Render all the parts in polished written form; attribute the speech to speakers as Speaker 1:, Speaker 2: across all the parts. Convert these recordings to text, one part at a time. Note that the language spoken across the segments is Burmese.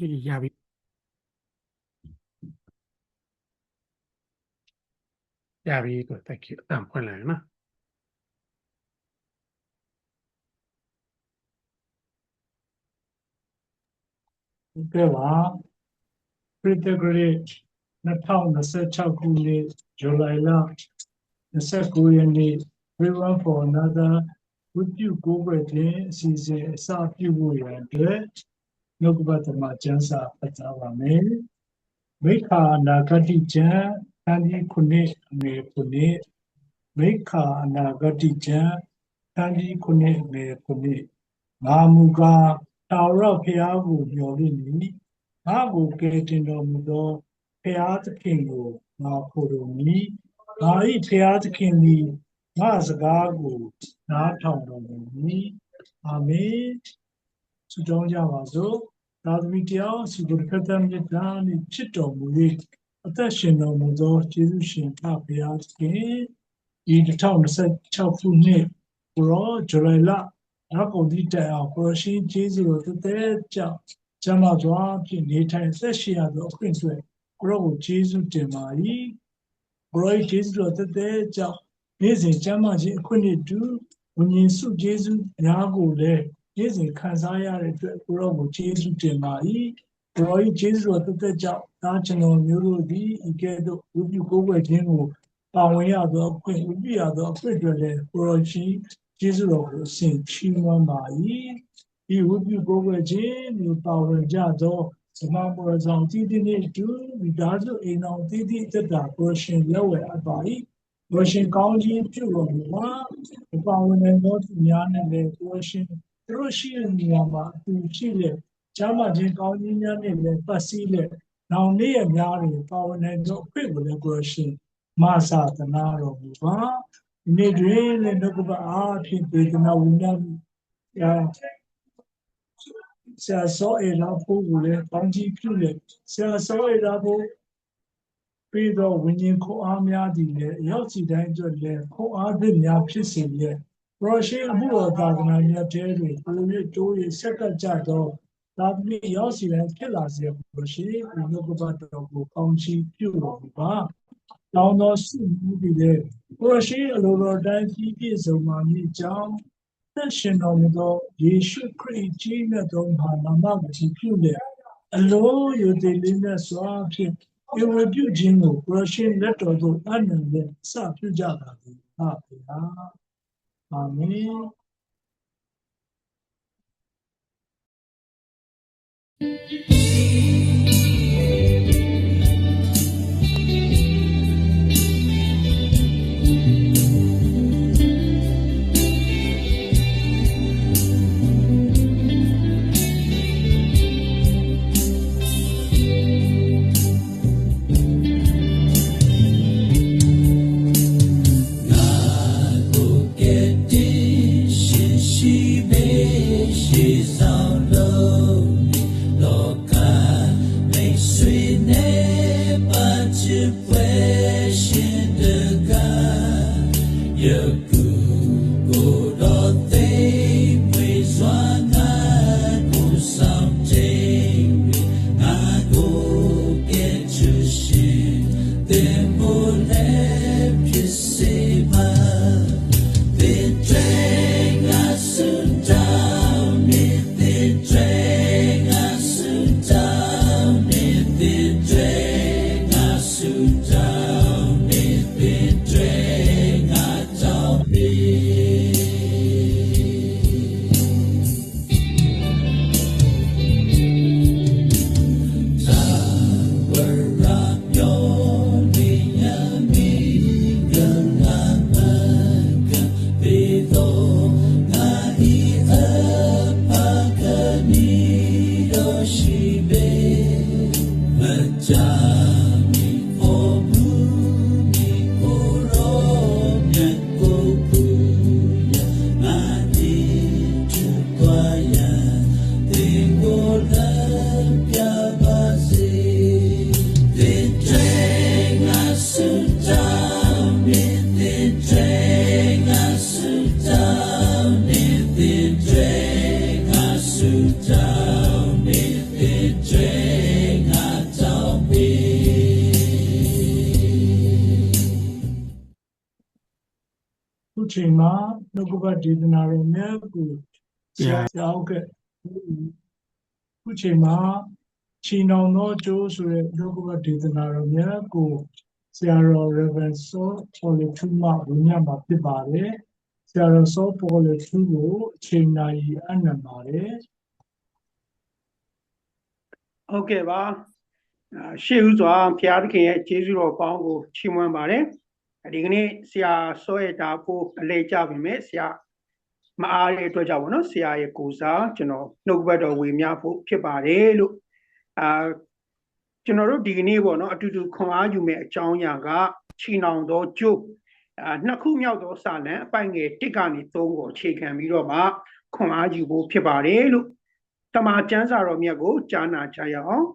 Speaker 1: Yavi. Yavi, good, thank you. Point
Speaker 2: Okay, wow. Pretty great. The town, the set Chakuni, July, the Sakuyani, we run for another. Would you go with me? Season, South you and look about the Majansa at our mail. Make her Nagati Jan, and he connect me pune. Make her Nagati Jan, and he connect me pune. Mamuga, Tara Piago, Yolini. I will get in the middle. Piat Kingo, now put on me. I Piat Kingi, Mazagago, not on me. Amen. So don't Yavazo, that video, so good cut them down in Chito Muli. Attention no Mudo, Jesus, Piat King. In the town said Chafu Nip, Bro, Jolala, Nako detail, Crossing Jesus was the dead job. Jamajoa, Pinita, Sessia, the Prince, Grow Jesus Demai, Groy Jesus was the dead job. Busy Jamaji couldn't do when you saw Jesus Yago there. Busy Kazaya, Grow Jesus Demai, Groy Jesus was the dead job. National Euro D, would you go with him? We are the Queen, we are the Federal, Groy Jesus of Saint Chima Mai. You would be go with Jane, you power Jado, the members on TD do, without in on TD the Russian lower by Russian County, Pure, the power and not Yan and the Russian Yama to Chile, Jamajin County and the Basile, now near Yari, power and no people of Russian, Masa, the Naro, need really look about art, people now we never. So a lapo will bounty pullet. So a lapo Pedro winning co armia de Yossi danger le co armia pissing ye. Russian who are Dagna Terry, who do a second jato, that me Yossi and Killas ye, Roshi, and look about the bounty pure. Now, no soon be there. Roshi, a lower than he is a money jam. National Yeshu create Gina don't have a magazine. Hello, you deliver swap. You will do Jingo, Russian letter to Anand, Sapu Java. Amen.
Speaker 3: down in the
Speaker 2: ချိန်မှာနှုတ်ကပတ်ဒေသနာတော်များကိုဆရာဟုတ်ကဲ့ခုချိန်မှာချီနှောင်သောကျိုးဆိုတဲ့နှုတ်ကပတ်ဒေသနာတော်များကိုဆရာတော် Reverend Saul Polythuma ဝင်ရမှာဖြစ်ပါတယ်ဆရာတော် Saul Polythuma ကိုအချိန်နာရီအနံပါတယ်
Speaker 3: ဟုတ်ကဲ့ပါရှေ့ဦးစွာဘုရားသခင်ရဲ့ကျေးဇူးတော်ပေါင်းကိုချီးမွမ်းပါတယ်ဒီကနေ့ဆရာစောရတာဖို့အလေးကြပြီမဲ့ဆရာမအားတဲ့အတွက်ကြောင့်ဗောနော်ဆရာရဲ့ကိုစားကျွန်တော်နှုတ်ဘတ်တော်ဝေမျှဖို့ဖြစ်ပါတယ်လို့ကျွန်တော်တို့ဒီကနေ့ဗောနော်အတူတူခွန်အားယူမဲ့အကြောင်းအရာကချီနှောင်သောကျိုးနှစ်ခုမြောက်သောစာလံအပိုင်ငယ်1ကနေ3ကိုအခြေခံပြီးတော့မှခွန်အားယူဖို့ဖြစ်ပါတယ်လို့တမန်ကျမ်းစာတော်မြတ်ကိုကြားနာကြရအောင်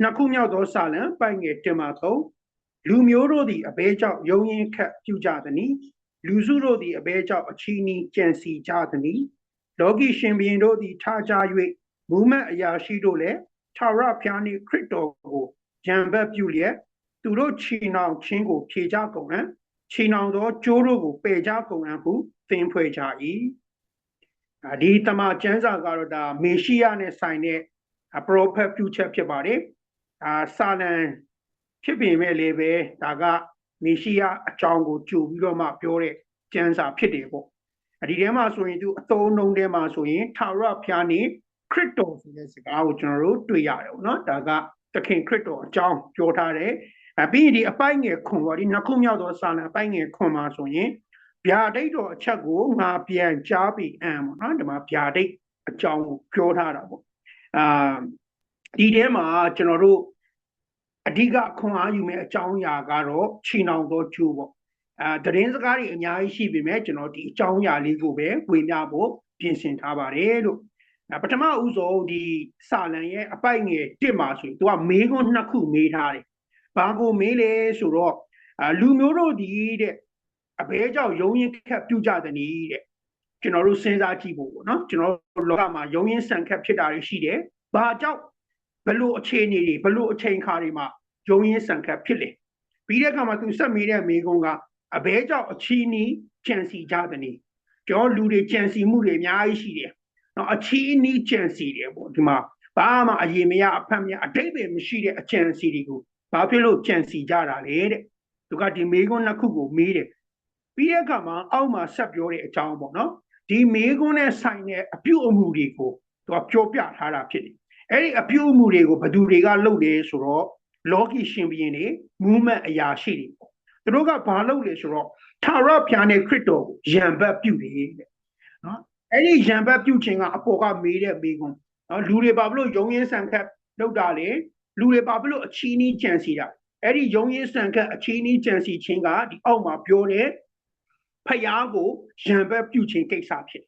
Speaker 3: နှစ်ခုမြောက်သောစာလံပိုင်ငယ်1မှ3လူမျိုးတို့သည်အဘဲကြောင့်ယုံရင်ခတ်ပြုကြသည်။လူစုတို့သည်အဘဲကြောင့်အချီးနီးကြံစီကြသည်။လောကီရှင်ဘုရင်တို့သည်ထားကြ၍မူမတ်အရာရှိတို့လည်းထာဝရဘုရားနှင့်ခရစ်တော်ကိုကြံဘက်ပြုလျက်သူတို့ချီနှောင်ခြင်းကိုဖြေကြကုန်ဟန်ချီနှောင်သောကျိုးတို့ကိုပယ်ကြကုန်ဟန်ဟုသင်ဖွဲ့ကြ၏။ဒီတမန်ကျမ်းစာကတော့ဒါမေရှိယနဲ့ဆိုင်တဲ့ပရောဖက်ပြုချက်ဖြစ်ပါတယ်။စာလံဖြစ်ပေမဲ့လည်းပဲဒါကမေရှိယအကြောင်းကိုကြိုပြီးတော့မှပြောတဲ့ကျမ်းစာဖြစ်တယ်ပေါ့ဒီထဲမှာဆိုရင်သူအသုံးနှုန်းထဲမှာဆိုရင်ထာဝရဘုရားနဲ့ခရစ်တော်ဆိုတဲ့စကားကိုကျွန်တော်တို့တွေ့ရတယ်ပေါ့နော်ဒါကသခင်ခရစ်တော်အကြောင်းပြောထားတယ်ပြီးရင်ဒီအပိုင်းငယ်ခွန်ပေါ့ဒီနှစ်ခုမြောက်သောစာလံအပိုင်းငယ်ခွန်မှာဆိုရင်ဗျာဒိတ်တော်အချက်ကိုငါပြန်ကြားပြီးပေါ့နော်ဒီမှာဗျာဒိတ်အကြောင်းကိုပြောထားတာပေါ့ဒီထဲမှာကျွန်တော်တို့အဓိကခွန်အားယူမဲ့အကြောင်းအရာကတော့ချီနှောင်သောကျိုးပေါ့သတင်းစကားတွေအများကြီးရှိပေမဲ့ကျွန်တော်ဒီအကြောင်းအရာလေးကိုပဲဝေမျှဖို့ပြင်ဆင်ထားပါတယ်လို့ပထမဦးဆုံးဒီစာလံရဲ့အပိုက်ငယ်1မှာဆိုရင်သူကမေးခွန်း2ခုမေးထားတယ်ဘာကိုမေးလဲဆိုတော့လူမျိုးတို့ဒီတဲ့အဘဲကြောင့်ယုံရင်ခတ်ပြုကြသည်တဲ့ကျွန်တော်တို့စဉ်းစားကြည့်ဖို့ပေါ့နော်ကျွန်တော်လောကမှာယုံရင်ဆန်ခတ်ဖြစ်တာတွေရှိတယ်ဘာကြောင့်ဘလို့အခြေအနေတွေဘလို့အချိန်ခါတွေမှာယုံရင်းဆန်ခတ်ဖြစ်လေပြီးတဲ့အခါမှာသူဆက်မိတဲ့မိကုံကအဘဲကြောင့်အချီးနီးကြံစီကြသည်ကျွန်တော်လူတွေကြံစီမှုတွေအများကြီးရှိတယ်နော်အချီးနီးကြံစီတယ်ပေါ့ဒီမှာဘာမှအရေးမရအဖက်မရအတိတ်ပဲမရှိတဲ့အကြံစီတွေကိုဘာဖြစ်လို့ကြံစီကြတာလဲတဲ့သူကဒီမိကုံနှစ်ခုကိုမေးတယ်ပြီးတဲ့အခါမှာအောက်မှာဆက်ပြောတဲ့အကြောင်းပေါ့နော်ဒီမိကုံနဲ့ဆိုင်တဲ့အပြုအမူတွေကိုသူကပြောပြထားတာဖြစ်တယ်အဲ့ဒီအပြုအမူတွေကိုဘယ်သူတွေကလုပ်လဲဆိုတော့လောကီရှင်ဘုရင်တွေမူးမတ်အရာရှိတွေပေါ့သူတို့ကဘာလုပ်လဲဆိုတော့ထာဝရဘုရားနဲ့ခရစ်တော်ကိုယံဘက်ပြုတယ်တဲ့နော်အဲ့ဒီယံဘက်ပြုခြင်းကအပေါ်ကမေးတဲ့မေးခွန်းနော်လူတွေဘာဖြစ်လို့ယုံရင်းဆန်ခတ်လုပ်တာလဲလူတွေဘာဖြစ်လို့အချီးနီးကြံစီတာအဲ့ဒီယုံရင်းဆန်ခတ်အချီးနီးကြံစီခြင်းကဒီအောက်မှာပြောတဲ့ဖယားကိုယံဘက်ပြုခြင်းကိစ္စဖြစ်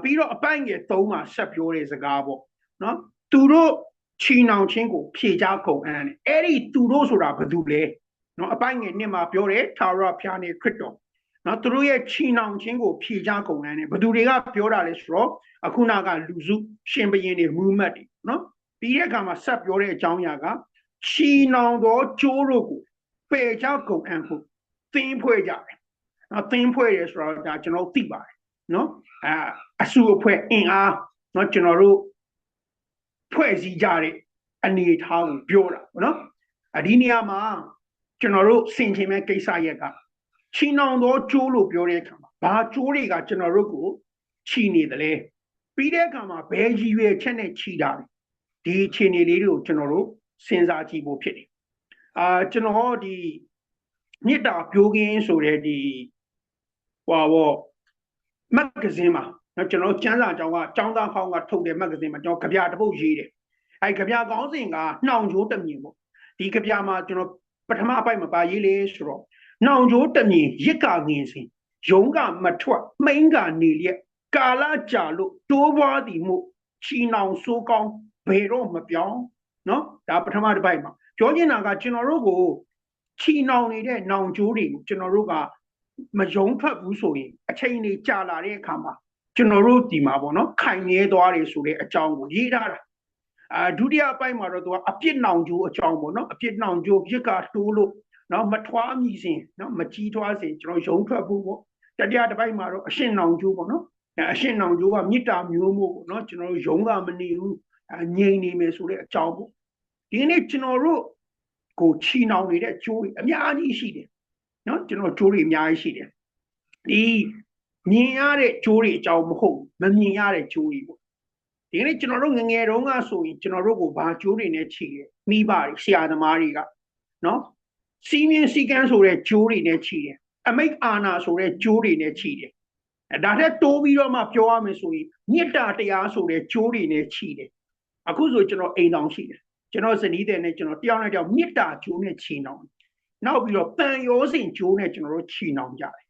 Speaker 3: ပြီးတော့အပိုင်ငယ်3မှာဆက်ပြောတဲ့စကားပေါ့နော်သူတို့ချီနှောင်ခြင်းကိုဖြေကြကုန်အံ့အဲ့ဒီသူတို့ဆိုတာဘယ်သူလဲနော်အပိုင်ငယ်2မှာပြောတယ်ထာဝရဘုရားနဲ့ခရစ်တော်နော်သူတို့ရဲ့ချီနှောင်ခြင်းကိုဖြေကြကုန်အံ့ဘယ်သူတွေကပြောတာလဲဆိုတော့အခုနကလူစုရှင်ဘုရင်တွေမူးမတ်တွေနော်ပြီးတဲ့အခါမှာဆက်ပြောတဲ့အကြောင်းအရာကချီနှောင်သောကျိုးတို့ကိုပယ်ကြကုန်အံ့ဟုသင်ဖွဲ့ကြတယ်နော်သင်ဖွဲ့ရဆိုတော့ဒါကျွန်တော်သိပါတယ်နော်အစုအဖွဲ့အင်အားနော်ကျွန်တော်တို့ဖွဲ့စည်းကြတဲ့အနေအထားကိုပြောတာပေါ့နော်ဒီနေရာမှာကျွန်တော်တို့ဆင်ခြင်မဲ့ကိစ္စရက်ကချီနှောင်သောကျိုးလို့ပြောတဲ့အခါမှာဘာကျိုးတွေကကျွန်တော်တို့ကိုချီနေတယ်လဲပြီးတဲ့အခါမှာဘယ်ရည်ရွယ်ချက်နဲ့ချီတာလဲဒီအခြေအနေလေးတွေကိုကျွန်တော်တို့စဉ်းစားကြည့်ဖို့ဖြစ်တယ်ကျွန်တော်ဒီမြစ်တာပြိုးကင်းဆိုတဲ့ဒီမဂ္ဂဇင်းမှာကျွန်တော်ကျမ်းစာအကြောင်းကចောင်းသားဟောင်းကထုတ်တဲ့မဂ္ဂဇင်းမှာကျွန်တော်ကြပြတစ်ပုဒ်ရေးတယ်ကြပြကောင်းစဉ်ကနှောင်ကြိုးတမြင်ပေါ့ဒီကြပြမှာကျွန်တော်ပထမအပိုက်မှာပါရေးလေဆိုတော့နှောင်ကြိုးတမြင်ရစ်ကငင်စဉ်ယုံကမထွက်မိန်ကနေလျက်ကာလကြာလို့တိုးပွားသည်မှုချီနှောင်ဆိုးကောင်းဘယ်တော့မပြောင်းနော်ဒါပထမတစ်ပိုက်မှာပြောချင်တာကကျွန်တော်တို့ကိုချီနှောင်နေတဲ့နှောင်ကြိုးတွေကိုကျွန်တော်တို့ကမယုံထွက်ဘူးဆိုရင်အချိန်ကြီးကြာလာတဲ့အခါမှာကျွန်တော်တို့ဒီမှာပေါ့နော်ခိုင်နေသွားတယ်ဆိုတဲ့အကြောင်းကိုရေးထားတာဒုတိယအပိုင်းမှာတော့သူကအပြစ်နှောင်ကြိုးအကြောင်းပေါ့နော်အပြစ်နှောင်ကြိုးပြစ်ကတိုးလို့နော်မထွားမြည်စဉ်နော်မကြီးထွားစဉ်ကျွန်တော်ယုံထွက်ဖို့ပေါ့ တရားတစ်ပိုက်မှာတော့အရှင်နောင်ကျိုးပေါ့နော်အရှင်နောင်ကျိုးကမေတ္တာမျိုးမို့ပေါ့နော်ကျွန်တော်တို့ယုံကမနေဘူးငြိမ်နေမယ်ဆိုတဲ့အကြောင်းပေါ့ဒီနေ့ကျွန်တော်တို့ကိုချီနှောင်နေတဲ့ကျိုးတွေအများကြီးရှိတယ်နော်ကျွန်တော်ကျိုးတွေအများကြီးရှိတယ်ဒီမြင်ရတဲ့ကျိုးတွေအကြောင်းမဟုတ်မမြင်ရတဲ့ကျိုးတွေပေါ့ဒီနေ့ကျွန်တော်တို့ငငယ်တုန်းကဆိုရင်ကျွန်တော်တို့ကိုဘာကျိုးတွေနဲ့ချီတယ်မိဘတွေဆရာသမားတွေကနော်စီးမြင်စီကန်းဆိုတဲ့ကျိုးတွေနဲ့ချီတယ်အမိတ်အာနာဆိုတဲ့ကျိုးတွေနဲ့ချီတယ်ဒါထက်တိုးပြီးတော့မှပြောရမယ်ဆိုရင်မေတ္တာတရားဆိုတဲ့ကျိုးတွေနဲ့ချီတယ်အခုဆိုကျွန်တော်အိမ်တော်ရှိတယ်ကျွန်တော်ဇနီးတဲ့နဲ့ကျွန်တော်တယောက်နဲ့တယောက်မေတ္တာကျိုးနဲ့ချီနှောင်နောက်ပြီးတော့တန်ရောစင်ကျိုးနဲ့ကျွန်တော်တို့ချီနှောင်ကြတယ်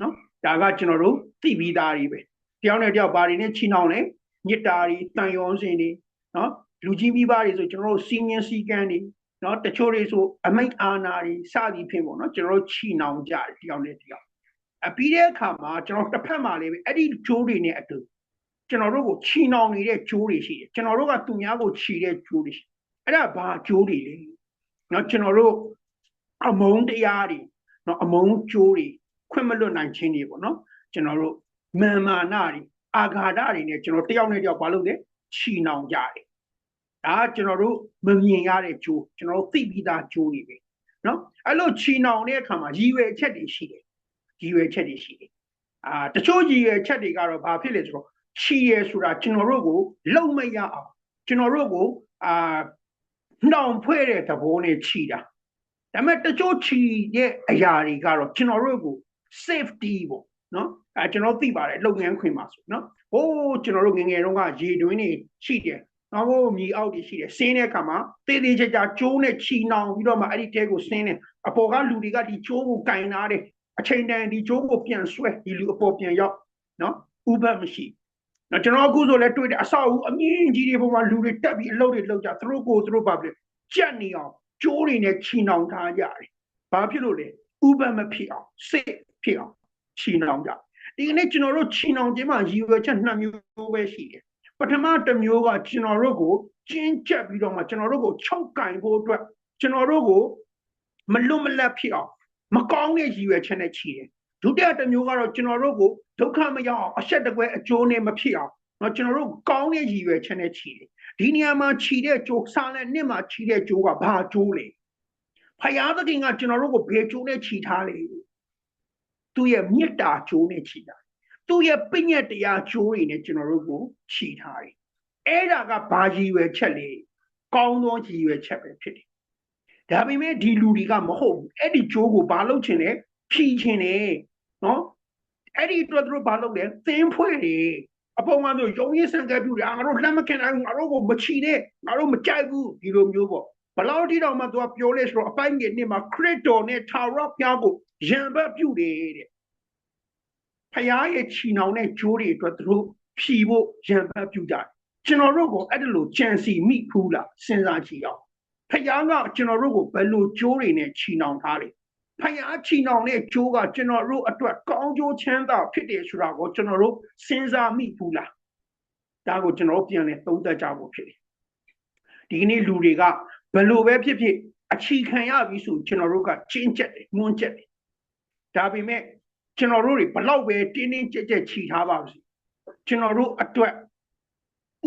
Speaker 3: နော်ဒါကကျွန်တော်တို့သိပြီးသားတွေပဲတယောက်နဲ့တယောက်ဘာတွေနဲ့ချီနှောင်လဲမေတ္တာတွေတန်ရောစင်တွေနော်လူကြီးမိဘတွေဆိုကျွန်တော်တို့စီးမြင်စီကန်းတွေနော်တချို့တွေဆိုအမိတ်အာနာတွေစသည်ဖြင့်ပေါ့နော်ကျွန်တော်တို့ချီနှောင်ကြတယ်တယောက်နဲ့တယောက်ပြီးတဲ့အခါမှာကျွန်တော်တစ်ဖက်မှာလည်းအဲ့ဒီကျိုးတွေနဲ့အတူကျွန်တော်တို့ကိုချီနှောင်နေတဲ့ကျိုးတွေရှိတယ်ကျွန်တော်တို့ကသူများကိုချီတဲ့ကျိုးတွေရှိအဲ့ဒါဘာကျိုးတွေလဲနော်ကျွန်တော်တို့အမုန်းတရားတွေနော်အမုန်းကျိုးတွေခွင့်မလွတ်နိုင်ခြင်းတွေပေါ့နော်ကျွန်တော်တို့မာမာနတွေအာဃာတတွေနဲ့ကျွန်တော်တယောက်နဲ့တယောက်ဘာလို့လဲချီနှောင်ကြတယ်ဒါကကျွန်တော်တို့မမြင်ရတဲ့ကျိုးကျွန်တော်တို့သိပြီးသားကျိုးတွေပဲနော်အဲ့လိုချီနှောင်တဲ့အခါမှာရည်ရွယ်ချက်တွေရှိတယ်ရည်ရွယ်ချက်တွေရှိတယ်တချို့ရည်ရွယ်ချက်တွေကတော့ဘာဖြစ်လဲဆိုတော့ချီရဆိုတာကျွန်တော်တို့ကိုလုံမရအောင်ကျွန်တော်တို့ကိုနှောင်ဖွဲ့တဲ့သဘောနဲ့ချီတာဒါပေမဲ့တချို့ချီရဲ့အရာတွေကတော့ကျွန်တော်တို့ကို safety ပေါ့နော်ကျွန်တော်သိပါတယ်လုပ်ငန်းခွင်မှာဆိုနော်ဟိုးကျွန်တော်တို့ငငယ်တုန်းကရေတွင်းတွေရှိတယ်နော်ဟိုမြေအောက်တွေရှိတယ်ဆင်းတဲ့အခါမှာတေးသေးချာချာကျိုးနဲ့ချီနှောင်ပြီးတော့မှအဲ့ဒီတဲကိုဆင်းတယ်အပေါ်ကလူတွေကဒီကျိုးကိုကင်ထားတယ်အချိန်တန်ဒီကျိုးကိုပြန်ဆွဲဒီလူအပေါ်ပြန်ရောက်နော်ဥပတ်မရှိနော်ကျွန်တော်အခုဆိုလဲတွေ့တယ်အဆောက်အဦအမြင့်ကြီးတွေပေါ်မှာလူတွေတက်ပြီးအလုပ်တွေလုပ်ကြသူတို့ကိုသူတို့ပါပြီကြက်နေအောင်ကျိုးတွေနဲ့ချီနှောင်ထားကြတယ်ဘာဖြစ်လို့လဲဥပတ်မဖြစ်အောင်စိတ်ဖြစ်အောင်ချီနှောင်ကြဒီကနေ့ကျွန်တော်တို့ချီနှောင်ခြင်းမှာရည်ရွယ်ချက်2မျိုးပဲရှိတယ်ပထမတစ်မျိုးကကျွန်တော်တို့ကိုကျဉ်းကျပ်ပြီးတော့မှကျွန်တော်တို့ကိုချုပ်ကင်ဖို့အတွက်ကျွန်တော်တို့ကိုမလွတ်မလပ်ဖြစ်အောင်မကောင်းတဲ့ရည်ရွယ်ချက်နဲ့ချီတယ်ဒုတိယတစ်မျိုးကတော့ကျွန်တော်တို့ကိုဒုက္ခမရောက်အောင်အဆက်တကွဲအကျိုးနဲ့မဖြစ်အောင်နော်ကျွန်တော်တို့ကောင်းတဲ့ရည်ရွယ်ချက်နဲ့ချီတယ်ဒီနေရာမှာချီတဲ့ကျိုးစားနဲ့နှစ်မှာချီတဲ့ကျိုးကဘာကျိုးလဲဖယားသခင်ကကျွန်တော်တို့ကိုဘယ်ကျိုးနဲ့ချီထားလဲသူ့ရဲ့မေတ္တာကျိုးနဲ့ချီတာသူ့ရဲ့ပညတ်တရားကျိုးတွေနဲ့ကျွန်တော်တို့ကိုချီထားတယ်အဲ့ဒါကဘာရည်ရွယ်ချက်လဲကောင်းသောရည်ရွယ်ချက်ပဲဖြစ်တယ်ဒါပေမဲ့ဒီလူတွေကမဟုတ်ဘူးအဲ့ဒီကျိုးကိုဘာလုပ်ချင်လဲဖြီးချင်တယ်နော်အဲ့ဒီအတွက်တို့ဘာလုပ်လဲသင်ဖွဲ့တယ်အပေါ်မှာဆိုရုံရင်းစံကပြူတယ်ငါတို့လက်မခံနိုင်ဘူးငါတို့ကိုမချီနဲ့ငါတို့မကြိုက်ဘူးဒီလိုမျိုးပေါ့ဘလောက်တိတော့မှသူကပြောလဲဆိုတော့အပိုင်းငယ်နှစ်မှာခရစ်တော်နဲ့ထာဝရဘုရားကိုယံဘတ်ပြုတယ်တဲ့ဖယားရဲ့ချီနှောင်တဲ့ကျိုးတွေအတွက်သူတို့ဖြီဖို့ယံဘတ်ပြုကြတယ်ကျွန်တော်တို့ကိုအဲ့ဒါလိုကြံစီမိဖူးလားစဉ်းစားကြည့်အောင်ဖယားကကျွန်တော်တို့ကိုဘယ်လိုကျိုးတွေနဲ့ချီနှောင်ထားလဲဖယားချီနှောင်တဲ့ကျိုးကကျွန်တော်တို့အတွက်ကောင်းကျိုးချမ်းသာဖြစ်တယ်ဆိုတာကိုကျွန်တော်တို့စဉ်းစားမိဘူးလားဒါကိုကျွန်တော်တို့ပြန်လဲသုံးသပ်ကြဖို့ဖြစ်တယ်ဒီကနေ့လူတွေကဘယ်လိုပဲဖြစ်ဖြစ်အခြေခံရပြီဆိုကျွန်တော်တို့ကကျဉ်းကျက်တယ်ငွန်းကျက်တယ်ဒါပေမဲ့ကျွန်တော်တို့တွေဘလောက်ပဲတင်းတင်းကြပ်ကြပ်ခြိထားပါစေကျွန်တော်တို့အတွက်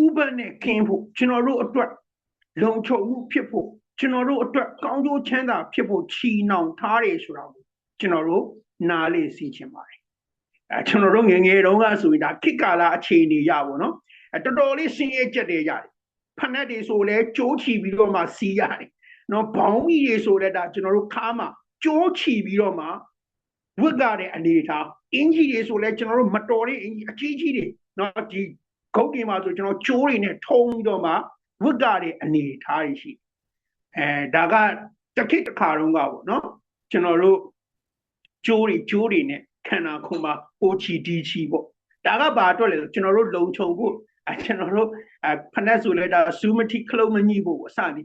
Speaker 3: ဥပဒေနဲ့ခင်းဖို့ကျွန်တော်တို့အတွက်လုံခြုံမှုဖြစ်ဖို့ကျွန်တော်တို့အတွက်ကောင်းကျိုးချမ်းသာဖြစ်ဖို့ချီနှောင်ထားတယ်ဆိုတာကိုကျွန်တော်တို့နားလေသိချင်ပါတယ်ကျွန်တော်တို့ငယ်ငယ်တုန်းကဆိုရင်ဒါခေတ်ကာလအခြေအနေရပါတော့တော်တော်လေးဆင်းရဲကြက်တယ်ရတယ်ဖက်နှက်တွေဆိုလဲကြိုးချီပြီးတော့မှစီးရတယ်နော်ဘောင်းကြီးတွေဆိုလဲဒါကျွန်တော်တို့ခါမှာကြိုးချီပြီးတော့မှဝတ်ကြတဲ့အနေထားအင်ကြီးတွေဆိုလဲကျွန်တော်တို့မတော်တဲ့အင်ကြီးအကြီးကြီးတွေနော်ဒီဂုတ်တွေမှာဆိုကျွန်တော်ကြိုးတွေနဲ့ထုံးပြီးတော့မှဝတ်ကြတဲ့အနေထားတွေရှိဒါကတစ်ခေတ်တစ်ခါတုန်းကပေါ့နော်ကျွန်တော်တို့ကြိုးတွေနဲ့ခန္ဓာခုံမှာအိုချီဒီချီပေါ့ဒါကဘာအတွက်လဲဆိုကျွန်တော်တို့လုံခြုံဖို့ကျွန်တော်တို့ဖက်နှက်ဆိုလဲဒါစူးမတိခလုံးမညှိဖို့အစသည်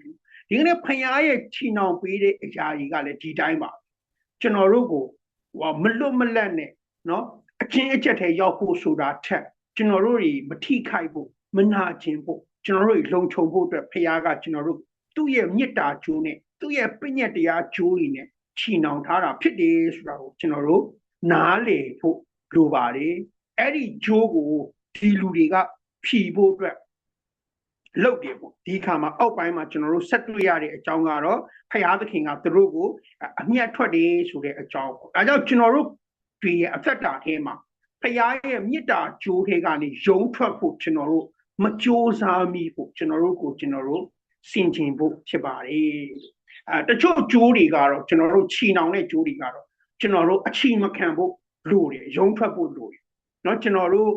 Speaker 3: ဒီကနေ့ဖယားရဲ့ချီနှောင်ပေးတဲ့အရာတွေကလည်းဒီတိုင်းပါကျွန်တော်တို့ကိုမလွတ်မလပ်နဲ့နော်အချင်းအချက်ထဲရောက်ဖို့ဆိုတာထက်ကျွန်တော်တို့တွေမထိခိုက်ဖို့မနာကျင်ဖို့ကျွန်တော်တို့လုံခြုံဖို့အတွက်ဖယားကကျွန်တော်တို့သူ့ရဲ့မေတ္တာကျိုးနဲ့သူ့ရဲ့ပညတ်တရားကျိုးတွေနဲ့ချီနှောင်ထားတာဖြစ်တယ်ဆိုတာကိုကျွန်တော်တို့နားလည်ဖို့ လိုပါတယ်အဲ့ဒီဂျိုးကိုဒီလူတွေကဖြီဖို့အတွက်လုပ်တယ်ပေါ့ဒီခါမှာအောက်ပိုင်းမှာကျွန်တော်တို့ဆက်တွေ့ရတဲ့အကြောင်းကတော့ဖယားသခင်ကသူတို့ကိုအမျက်ထွက်တယ်ဆိုတဲ့အကြောင်းပေါ့ဒါကြောင့်ကျွန်တော်တို့ဒီအသက်တာထဲမှာဖယားရဲ့မေတ္တာကြိုးထဲကနေယုံထွက်ဖို့ကျွန်တော်တို့မကြိုးစားမိဖို့ကျွန်တော်တို့စင်ကျင်ဖို့ဖြစ်ပါတယ်တချို့ကြိုးတွေကတော့ကျွန်တော်တို့ချီနှောင်တဲ့ကြိုးတွေကတော့ကျွန်တော်တို့အချီမခံဖို့လိုတယ်ယုံထွက်ဖို့လိုတယ်เนาะကျွန်တော်တို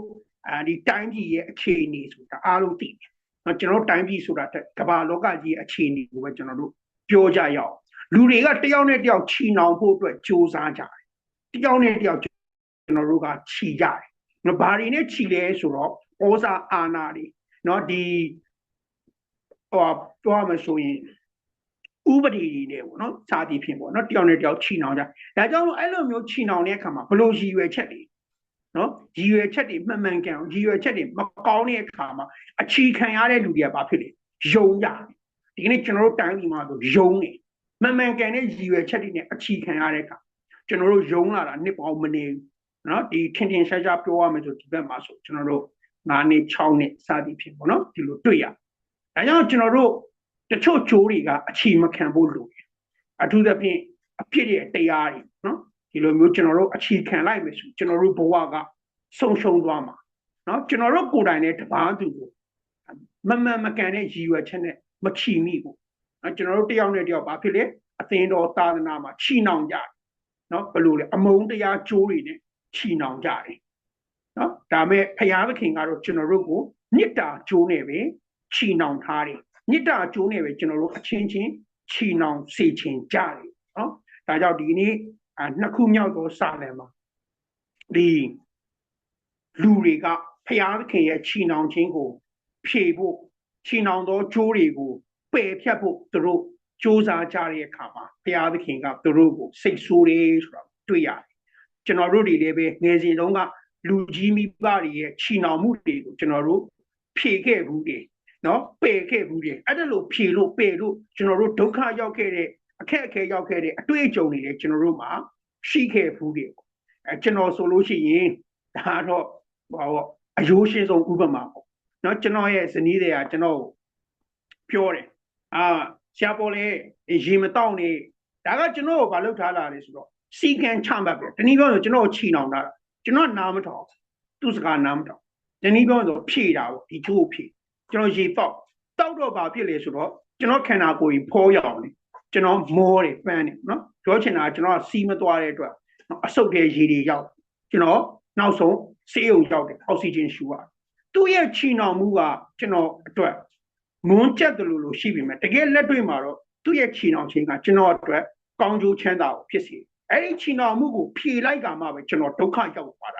Speaker 3: ့ဒီတိုင်းပြည်ရဲ့အခြေအနေဆိုတာအားလုံးသိတယ်ကျွန်တော်တိုင်းပြည်ဆိုတာကမ္ဘာလောကကြီးအခြေအနေကိုပဲကျွန်တော်တို့ပြောကြရအောင်လူတွေကတယောက်နဲ့တယောက်ချီနှောင်ဖို့အတွက်ကြိုးစားကြတယ်တယောက်နဲ့တယောက်ကျွန်တော်တို့ကချီကြတယ်နော်ဘာတွေနဲ့ချီလဲဆိုတော့ဩဇာအာဏာတွေနော်ဒီပြောမှဆိုရင်ဥပဒေတွေနဲ့ပေါ့နော်စာတည်ဖြစ်ပေါ့နော်တယောက်နဲ့တယောက်ချီနှောင်ကြဒါကြောင့်အဲ့လိုမျိုးချီနှောင်တဲ့အခါမှာဘလို့ရည်ရွယ်ချက်တွေနော်ရည်ရွယ်ချက်တွေမှန်မှန်ကန်အောင်ရည်ရွယ်ချက်တွေမကောင်းတဲ့အခါမှာအချီခံရတဲ့လူတွေကဘာဖြစ်လဲယုံကြဒီကနေ့ကျွန်တော်တို့တိုင်းပြည်မှာဆိုယုံနေမှန်မှန်ကန်တဲ့ရည်ရွယ်ချက်တွေနဲ့အချီခံရတဲ့အခါကျွန်တော်တို့ယုံလာတာနှစ်ပေါင်းမနေဘူးနော်ဒီထင်ထင်ရှားရှားပြောရမယ်ဆိုဒီဘက်မှာဆိုကျွန်တော်တို့9နှစ်6နှစ်စသည်ဖြစ်ပေါ့နော်ဒီလိုတွေ့ရဒါကြောင့်ကျွန်တော်တို့တချို့ကြိုးတွေကအခြေမခံဖို့လိုတယ်အထူးသဖြင့်အဖြစ်ရဲ့တရားတွေနော်ဒီလိုမျိုးကျွန်တော်တို့အခြေခံလိုက်မယ်ဆိုကျွန်တော်တို့ဘဝကဆုံးရှုံးသွားမှာနော်ကျွန်တော်တို့ကိုယ်တိုင်နဲ့တပားသူကိုမမှန်မကန်တဲ့ရည်ရွယ်ချက်နဲ့မချီမိဘူးနော်ကျွန်တော်တို့တယောက်နဲ့တယောက်ဘာဖြစ်လဲအသင်းတော်သာသနာမှာချီနှောင်ကြတယ်နော်ဘယ်လိုလဲအမုန်းတရားကြိုးတွေနဲ့ချီနှောင်ကြတယ်နော်ဒါမဲ့ဖယားသခင်ကတော့ကျွန်တော်တို့ကိုမေတ္တာကြိုးနဲ့ပဲချီနှောင်ထားတယ်မေတ္တာကြိုးနဲ့ပဲကျွန်တော်တို့အချင်းချင်းချီနှောင်စေချင်ကြတယ်နော်ဒါကြောင့်ဒီနေ့နှစ်ခုမြောက်သောစာလံမှာဒီလူတွေကဖယားသခင်ရဲ့ချီနှောင်ခြင်းကိုဖြေဖို့ချီနှောင်သောကြိုးတွေကိုပယ်ဖြတ်ဖို့သူတို့စ조사ကြတဲ့အခါမှာဖယားသခင်ကသူတို့ကိုစိတ်ဆိုးတယ်ဆိုတာတွေ့ရတယ်ကျွန်တော်တို့တွေလည်းပဲငယ်စဉ်တုန်းကလူကြီးမိဘတွေရဲ့ချီနှောင်မှုတွေကိုကျွန်တော်တို့ဖြေခဲ့ဘူးတယ်နော်ပယ်ခဲ့ဘူးတယ်အဲ့ဒါလို့ဖြေလို့ပယ်လို့ကျွန်တော်တို့ဒုက္ခရောက်ခဲ့တဲ့အခက်အခဲရောက်ခဲ့တဲ့အတွေ့အကြုံတွေလည်းကျွန်တော်တို့မှာရှိခဲ့ဘူးတယ်ကျွန်တော်ဆိုလို့ရှိရင်ဒါတော့အယိုးရှင်းဆုံးဥပမာပေါ့နော်ကျွန်တော်ရဲ့ဇနီးတွေကကျွန်တော်ပြောတယ်ဆရာပေါ်လေရေမတောက်နေဒါကကျွန်တော်ကိုဘာလုပ်ထားလာလဲဆိုတော့စီကံချမှတ်ပဲတနည်းပြောရင်ကျွန်တော်ချီနှောင်တာကျွန်တော်နားမထောင်သူစကားနားမထောင်တနည်းပြောဆိုဖြေတာပေါ့ဒီချိုးဖြေကျွန်တော်ရေတောက်တော့ဘာဖြစ်လဲဆိုတော့ကျွန်တော်ခန္ဓာကိုယ်ကြီးဖောရောင်နေကျွန်တော်မောတယ်ပန်းတယ်နော်ပြောချင်တာကျွန်တော်စီးမသွားတဲ့အတွက်အဆုတ်တဲ့ရေတွေရောက်ကျွန်တော်နောက်ဆုံးဆေးရုံရောက်တယ်အောက်ဆီဂျင်ရှူရတယ်သူ့ရဲ့ချီနှောင်မှုကကျွန်တော်အတွက်မွန်းကျက်တယ်လို့ရှိပြီမဲ့တကယ်လက်တွေ့မှာတော့သူ့ရဲ့ချီနှောင်ခြင်းကကျွန်တော်အတွက်ကောင်းကျိုးချမ်းသာကိုဖြစ်စေအဲ့ဒီချီနှောင်မှုကိုဖြေလိုက်ကမှပဲကျွန်တော်ဒုက္ခရောက်သွားတ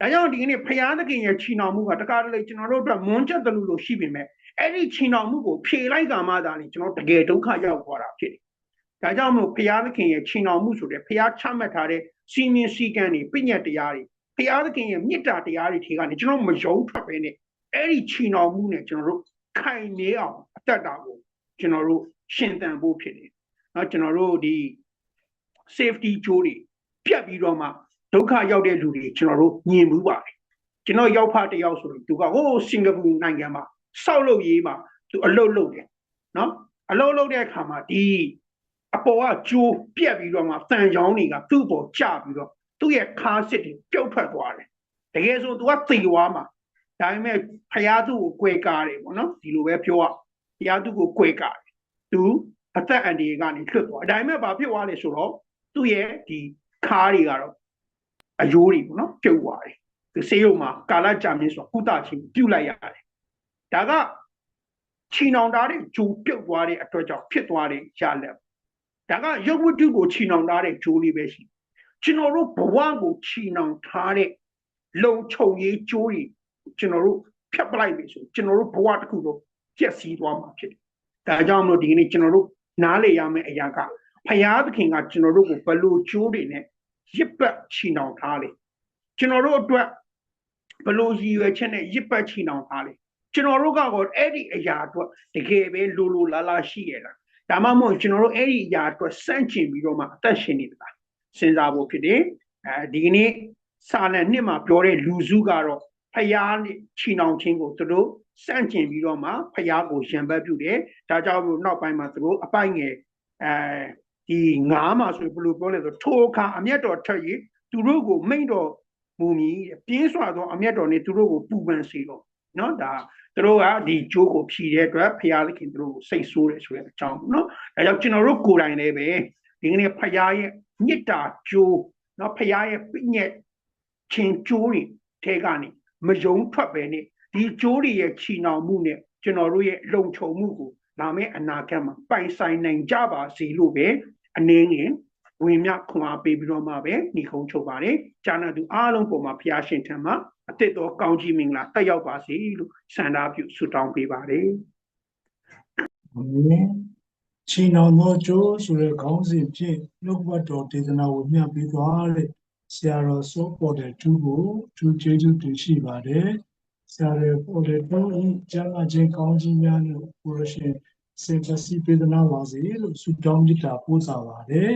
Speaker 3: ာဒါကြောင့်ဒီကနေ့ဖယားသခင်ရဲ့ချီနှောင်မှုကတကားတလေကျွန်တော်တို့အတွက်မွန်းကျက်တယ်လို့ရှိပြီမဲ့အဲ့ဒီချီနှောင်မှုကိုဖြေလိုက်ကမှသာလေကျွန်တော်တကယ်ဒုက္ခရောက်သွားတာဖြစ်တယ်ဒါကြောင့်မို့ဖယားသခင်ရဲ့ချီနှောင်မှုဆိုတဲ့ဖယားချမှတ်ထားတဲ့စီမင်းစည်းကမ်းတွေပညတ်တရားတွေဖယားသခင်ရဲ့မေတ္တာတရားတွေထဲကနေကျွန်တော်မယုံထွက်ပဲနဲ့အဲ့ဒီချီနှောင်မှုနဲ့ကျွန်တော်တို့ခိုင်နေအောင်အတ္တတာကိုကျွန်တော်တို့ရှင်သန်ဖို့ဖြစ်တယ်နော်ကျွန်တော်တို့ဒီ safety ကြိုးတွေပြတ်ပြီးတော့မှဒုက္ခရောက်တဲ့လူတွေကျွန်တော်တို့ညင်မှုပါတယ်ကျွန်တော်ရောက်ဖတယောက်ဆိုရင်သူကဟိုစင်ကာပူနိုင်ငံမှာစောက်လုပ်ရေးမှာသူအလုပ်လုပ်တယ်နော်အလုပ်လုပ်တဲ့အခါမှာဒီအပေါ်ကကြိုးပြတ်ပြီးတော့မှတန်ချောင်းတွေကသူ့ပေါ်ကျပြီးတော့သူ့ရဲ့ခါးစစ်တွေပြုတ်ထွက်သွားတယ်တကယ်ဆိုသူကသေသွားမှာဒါပေမဲ့ဖယားသူ့ကိုကွဲကားတယ်ပေါ့နော်ဒီလိုပဲပြောရဖယားသူ့ကိုကွဲကားတယ်သူအသက်အန္တရာယ်ကနေလွတ်သွားဒါပေမဲ့ဘာဖြစ်သွားလဲဆိုတော့သူ့ရဲ့ဒီခါးတွေကတော့အယိုးတွေပေါ့နော်ပြုတ်သွားတယ်သူဆေးရုံမှာကာလကြာမြင့်ဆိုကုသခြင်းပြုလိုက်ရတယ်ဒါကချီနှောင်ထားတဲ့ဂျိုးပြုတ်သွားတဲ့အတွက်ကြောင့်ဖြစ်သွားတဲ့ရလက်ဒါကရုပ်ဝတ္ထုကိုချီနှောင်ထားတဲ့ဂျိုးလေးပဲရှိကျွန်တော်တို့ဘဝကိုချီနှောင်ထားတဲ့လုံခြုံရေးဂျိုးတွေကျွန်တော်တို့ဖြတ်ပလိုက်ပြီဆိုကျွန်တော်တို့ဘဝတစ်ခုလုံးပြည့်စည်သွားမှာဖြစ်တယ်ဒါကြောင့်မို့ဒီနေ့ကျွန်တော်တို့နားလေရမယ့်အရာကဖယားသခင်ကကျွန်တော်တို့ကိုဘလို့ဂျိုးတွေနဲ့ရစ်ပတ်ချီနှောင်ထားလေကျွန်တော်တို့အတွက်ဘလို့ရည်ရွယ်ချက်နဲ့ရစ်ပတ်ချီနှောင်ထားလေကျွန်တော်တို့ကတော့အဲ့ဒီအရာအတွက်တကယ်ပဲလိုလိုလားလားရှိရလားဒါမှမဟုတ်ကျွန်တော်တို့အဲ့ဒီအရာအတွက်စန့်ကျင်ပြီးတော့မှအသက်ရှင်နေတာစဉ်းစားဖို့ဖြစ်တယ်ဒီကနေ့ စာလံနှစ်မှာပြောတဲ့လူစုကတော့ဖယားချီနှောင်ခြင်းကိုသူတို့စန့်ကျင်ပြီးတော့မှဖယားကိုရံပတ်ပြုတယ်ဒါကြောင့်မို့နောက်ပိုင်းမှာသူတို့အပိုင်ငယ်ဒီငါးမှာဆိုဘယ်လိုပြောလဲဆိုထိုအခါအမျက်တော်ထက်၍သူတို့ကိုမိန့်တော်မူမီပြင်းစွာသောအမျက်တော်နဲ့သူတို့ကိုပူပန်စေတော့နော်ဒါသူတို့ကဒီကြိုးကိုဖြီးတဲ့အတွက်ဖယားသခင်သူတို့ကိုစိတ်ဆိုးတယ်ဆိုတဲ့အကြောင်းနော်ဒါကြောင့်ကျွန်တော်တို့ကိုယ်တိုင်လည်းပဲဒီကနေ့ဖယားရဲ့မြစ်တာကြိုးနော်ဖယားရဲ့ပြည့်ညက်ချင်းကြိုးတွေထဲကနေမယုံထွက်ပဲနဲ့ဒီကြိုးတွေရဲ့ချီနှောင်မှုနဲ့ကျွန်တော်တို့ရဲ့လုံခြုံမှုကိုလာမယ့်အနာဂတ်မှာပိုင်ဆိုင်နိုင်ကြပါစေလို့ပဲအနေငယ်ဝင်မြခွန်အားပေးပြီးတော့မှပဲညီကုန်းချုပ်ပါတယ်။ဂျာနာသူအားလုံးပေါ်မှာဖျားရှင်ထံမှာအသက်တော်ကောင်းကြီးမင်္ဂလာတက်ရောက်ပါစေလို့ဆန္ဒပြုဆုတောင်းပေးပါတယ်။
Speaker 2: အာမင်ချီနောင်သောကျိုးဆိုတဲ့ခေါင်းစဉ်ဖြင့်နှုတ်ဘတ်တော်ဒေသနာကိုမျှပေးသွားတဲ့ဆရာတော်စိုးပေါ်တဲ့သူကိုသူကျေးဇူးတင်ရှိပါတယ်ဆရာတော်ပေါ်တဲ့သူကျမ်းစာချင်းကောင်းကြီးများလို့ကိုရရှင်စေတစီပေးသနာပါစေလို့ဆုတောင်းမြတ်တာပို့စားပါတယ်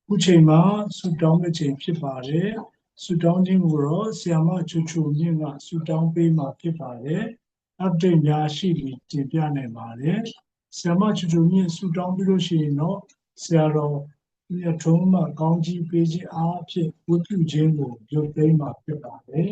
Speaker 2: ခုချိန်မှာဆုတောင်းတဲ့ချိန်ဖြစ်ပါတယ်ဆုတောင်းခြင်းကိုတော့ဆရာမချူချူမြင့်ကဆုတောင်းပေးမှာဖြစ်ပါတယ်update များရှိပြီးတင်ပြနိုင်ပါတယ်ဆရာမချူချူမြင့်ဆုတောင်းပြီးလို့ရှိရင်တော့ဆရာတော်ဒီထုံးမှာကောင်းကြီးပေးခြင်းအားဖြင့်ဝတ်ပြုခြင်းကိုရုပ်သိမ်းမှာဖြစ်ပါတယ်